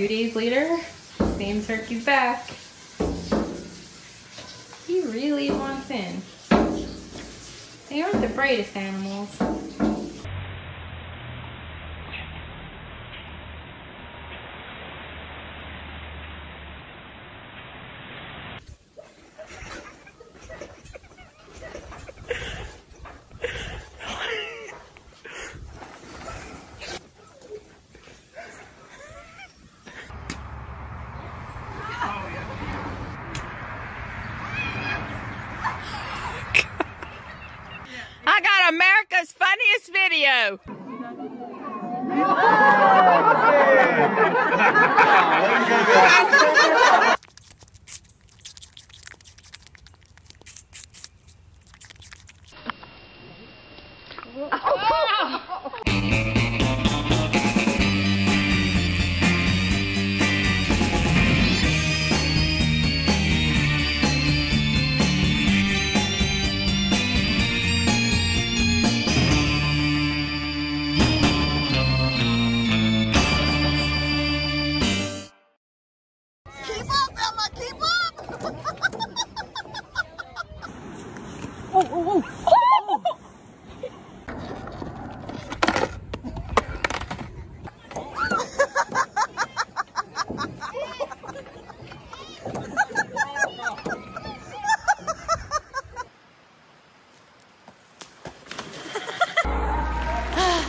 2 days later, same turkey's back. He really wants in. They aren't the brightest animals. I got America's funniest video.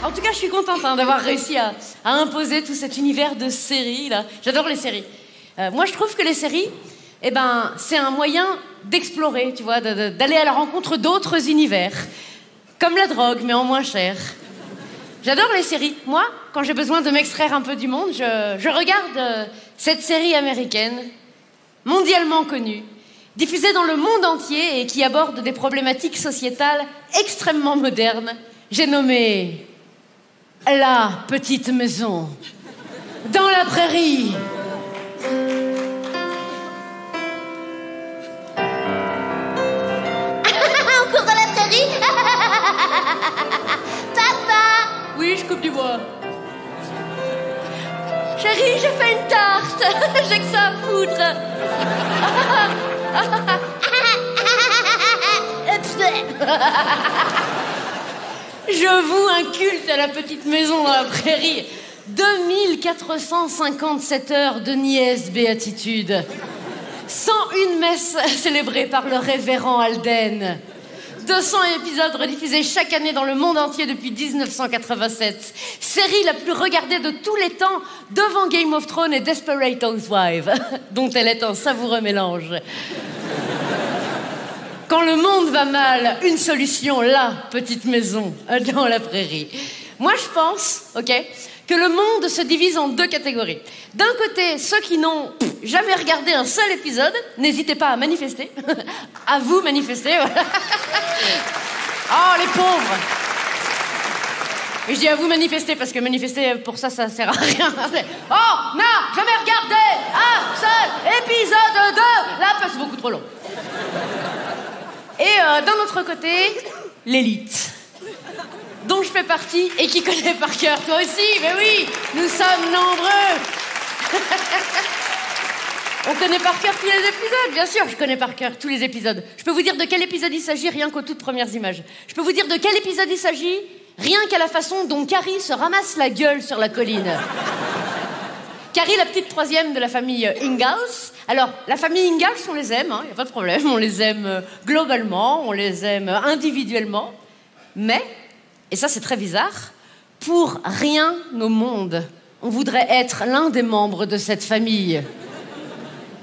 En tout cas, je suis contente d'avoir réussi à imposer tout cet univers de séries, là. J'adore les séries. Moi, je trouve que les séries, eh ben, c'est un moyen d'explorer, tu vois, d'aller à la rencontre d'autres univers. Comme la drogue, mais en moins cher. J'adore les séries. Moi, quand j'ai besoin de m'extraire un peu du monde, je regarde cette série américaine, mondialement connue, diffusée dans le monde entier et qui aborde des problématiques sociétales extrêmement modernes. J'ai nommé La Petite Maison dans la prairie. Encore dans la prairie. Papa. Oui, je coupe du bois. Chérie, j'ai fait une tarte. J'ai que ça à foutre. Je voue un culte à La Petite Maison dans la prairie. 2457 heures de niaise béatitude. 101 messes célébrées par le révérend Alden. 200 épisodes rediffusés chaque année dans le monde entier depuis 1987. Série la plus regardée de tous les temps, devant Game of Thrones et Desperate Housewives, dont elle est un savoureux mélange. Quand le monde va mal, une solution, La Petite Maison dans la prairie. Moi, je pense, ok, que le monde se divise en deux catégories. D'un côté, ceux qui n'ont jamais regardé un seul épisode, n'hésitez pas à manifester. À vous manifester. Oh, les pauvres. Et je dis à vous manifester parce que manifester pour ça, ça sert à rien. Oh, non, jamais regardé un seul épisode de La Petite, c'est beaucoup trop long. Et d'un autre côté, l'élite, dont je fais partie et qui connaît par cœur. Toi aussi, mais oui, nous sommes nombreux. On connaît par cœur tous les épisodes, bien sûr, je connais par cœur tous les épisodes. Je peux vous dire de quel épisode il s'agit rien qu'aux toutes premières images. Je peux vous dire de quel épisode il s'agit rien qu'à la façon dont Carrie se ramasse la gueule sur la colline. Carrie, la petite troisième de la famille Ingalls. Alors, la famille Ingalls, on les aime, y a pas de problème. On les aime globalement, on les aime individuellement. Mais, et ça c'est très bizarre, pour rien au monde, on voudrait être l'un des membres de cette famille.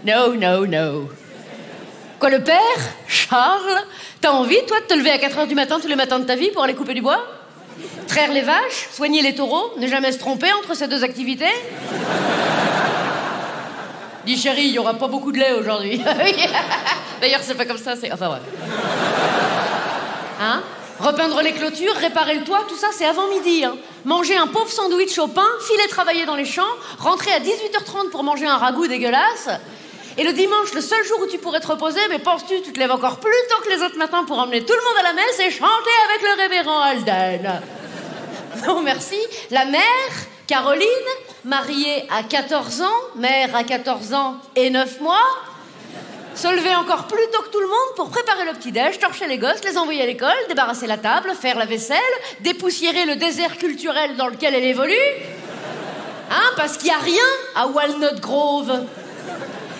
No, no, no. Quoi, le père, Charles, t'as envie, toi, de te lever à 4h du matin tous les matins de ta vie pour aller couper du bois? Traire les vaches, soigner les taureaux, ne jamais se tromper entre ces deux activités? Dis chérie, il y aura pas beaucoup de lait aujourd'hui. D'ailleurs, c'est pas comme ça, c'est... Enfin, ouais. Hein? Repeindre les clôtures, réparer le toit, tout ça, c'est avant midi. Hein. Manger un pauvre sandwich au pain, filer travailler dans les champs, rentrer à 18h30 pour manger un ragoût dégueulasse. Et le dimanche, le seul jour où tu pourrais te reposer, mais penses-tu, tu te lèves encore plus tôt que les autres matins pour emmener tout le monde à la messe et chanter avec le révérend Alden. Non, merci. La mère, Caroline, mariée à 14 ans, mère à 14 ans et 9 mois, se lever encore plus tôt que tout le monde pour préparer le petit-déj, torcher les gosses, les envoyer à l'école, débarrasser la table, faire la vaisselle, dépoussiérer le désert culturel dans lequel elle évolue. Hein, parce qu'il n'y a rien à Walnut Grove.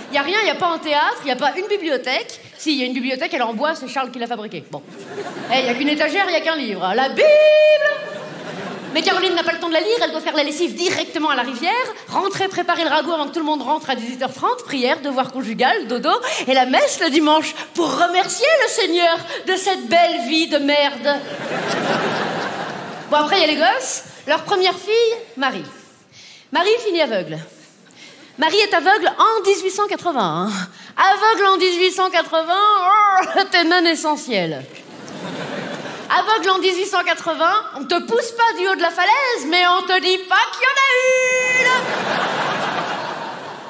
Il n'y a rien, il n'y a pas un théâtre, il n'y a pas une bibliothèque. Si, il y a une bibliothèque, elle est en bois, c'est Charles qui l'a fabriquée. Bon. Il n'y a qu'une étagère, il n'y a qu'un livre. La Bible! Mais Caroline n'a pas le temps de la lire, elle doit faire la lessive directement à la rivière, rentrer, préparer le ragoût avant que tout le monde rentre à 18h30, prière, devoir conjugal, dodo, et la messe le dimanche pour remercier le Seigneur de cette belle vie de merde. Bon, après, il y a les gosses. Leur première fille, Marie. Marie finit aveugle. Marie est aveugle en 1880. Hein. Aveugle en 1880, oh, t'es non essentiel. Aveugle en 1880, on te pousse pas du haut de la falaise, mais on te dit pas qu'il y en a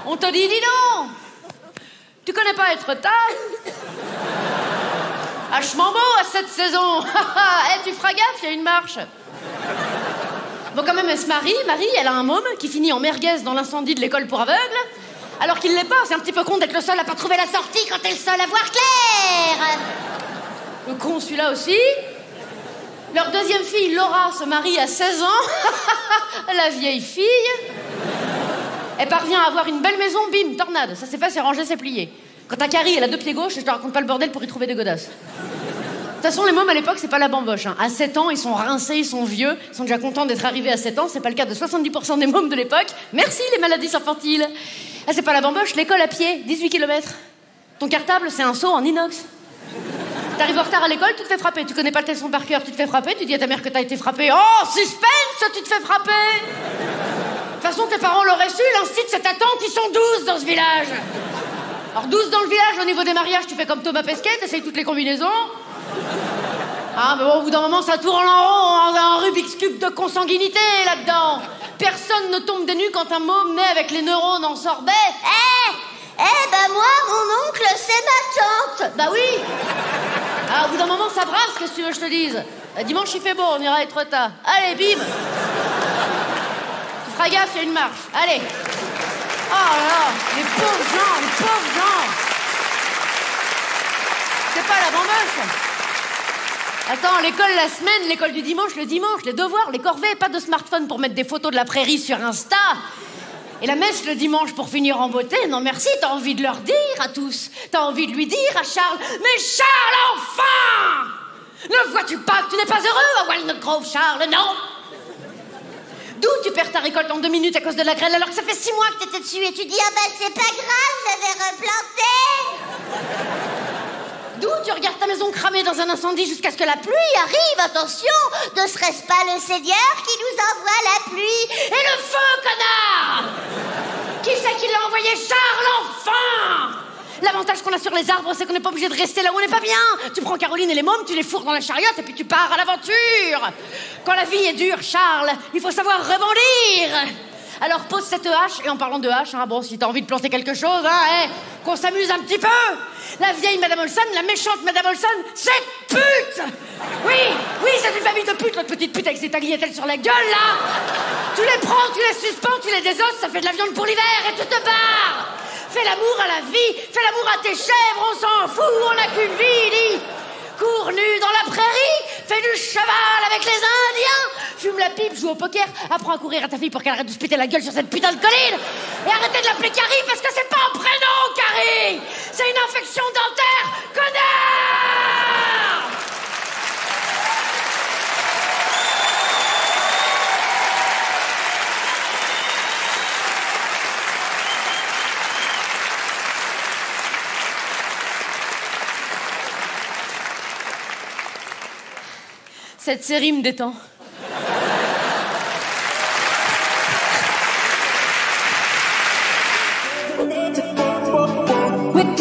une. On te dit, dis donc, tu connais pas être tard? Vachement beau à cette saison. Tu feras gaffe, il y a une marche. Bon, quand même, elle se marie. Marie, elle a un môme qui finit en merguez dans l'incendie de l'école pour aveugles. Alors qu'il l'est pas, c'est un petit peu con d'être le seul à pas trouver la sortie quand t'es le seul à voir clair. Le con, celui-là aussi. Leur deuxième fille, Laura, se marie à 16 ans. La vieille fille. Elle parvient à avoir une belle maison, bim, tornade. Ça s'est fait, c'est rangé, c'est plié. Quand t'as Carrie, elle a 2 pieds gauche, je te raconte pas le bordel pour y trouver des godasses. De toute façon, les mômes à l'époque, c'est pas la bamboche. Hein. À 7 ans, ils sont rincés, ils sont vieux, ils sont déjà contents d'être arrivés à 7 ans. C'est pas le cas de 70% des mômes de l'époque. Merci les maladies infantiles. Ah, c'est pas la bamboche, l'école à pied, 18 km. Ton cartable, c'est un seau en inox. T'arrives en retard à l'école, tu te fais frapper. Tu connais pas le leçon par cœur, tu te fais frapper. Tu dis à ta mère que t'as été frappé. Oh, suspense, tu te fais frapper. De toute façon, tes parents l'auraient su, l'instit c'est ta tante, ils sont 12 dans ce village. Alors 12 dans le village, au niveau des mariages, tu fais comme Thomas Pesquet, t'essayes toutes les combinaisons. Ah, mais bon, au bout d'un moment, ça tourne en rond, un Rubik's Cube de consanguinité là-dedans. Personne ne tombe des nues quand un môme naît avec les neurones en sorbet. Bah moi, mon oncle, c'est ma tante. Bah oui. Ah, au bout d'un moment, ça brasse, qu'est-ce que tu veux que je te dise? Dimanche, il fait beau, on ira être tard. Allez, bim. Tu feras gaffe, il y a une marche. Allez. Oh là là, les pauvres gens, les pauvres gens. C'est pas la bamboche. Attends, l'école la semaine, l'école du dimanche, le dimanche, les devoirs, les corvées, pas de smartphone pour mettre des photos de la prairie sur Insta. Et la messe le dimanche pour finir en beauté, non merci, t'as envie de leur dire à tous. T'as envie de lui dire à Charles, mais Charles, enfin! Ne vois-tu pas que tu n'es pas heureux à Walnut Grove, Charles, non? D'où tu perds ta récolte en 2 minutes à cause de la grêle alors que ça fait 6 mois que t'étais dessus et tu dis, Ah bah c'est pas grave, je vais replanter. d'où tu regardes ta maison cramée dans un incendie jusqu'à ce que la pluie arrive, attention, Ne serait-ce pas le Seigneur qui nous envoie la pluie? et le feu, connard! Qui c'est qui l'a envoyé, Charles, enfin? L'avantage qu'on a sur les arbres, c'est qu'on n'est pas obligé de rester là où on n'est pas bien. Tu prends Caroline et les mômes, tu les fourres dans la chariote et puis tu pars à l'aventure. Quand la vie est dure, Charles, il faut savoir rebondir. Alors pose cette hache, et en parlant de hache, hein, bon, si t'as envie de planter quelque chose, hein, qu'on s'amuse un petit peu. La vieille Madame Olson, la méchante Madame Olson, c'est pute. Oui, c'est une famille de putes, notre petite pute avec ses tagliatelles sur la gueule, là. Tu les prends, tu les suspends, tu les désosses, ça fait de la viande pour l'hiver et tu te barres. Fais l'amour à la vie, fais l'amour à tes chèvres, on s'en fout, on n'a qu'une vie, dis. Cours nu dans la prairie, fais du cheval avec les Indiens, fume la pipe, joue au poker, apprends à courir à ta fille pour qu'elle arrête de se péter la gueule sur cette putain de colline. Et arrêtez de l'appeler Carrie parce que c'est pas un prénom, Carrie. C'est une infection dentaire, connard. Cette série me détend. With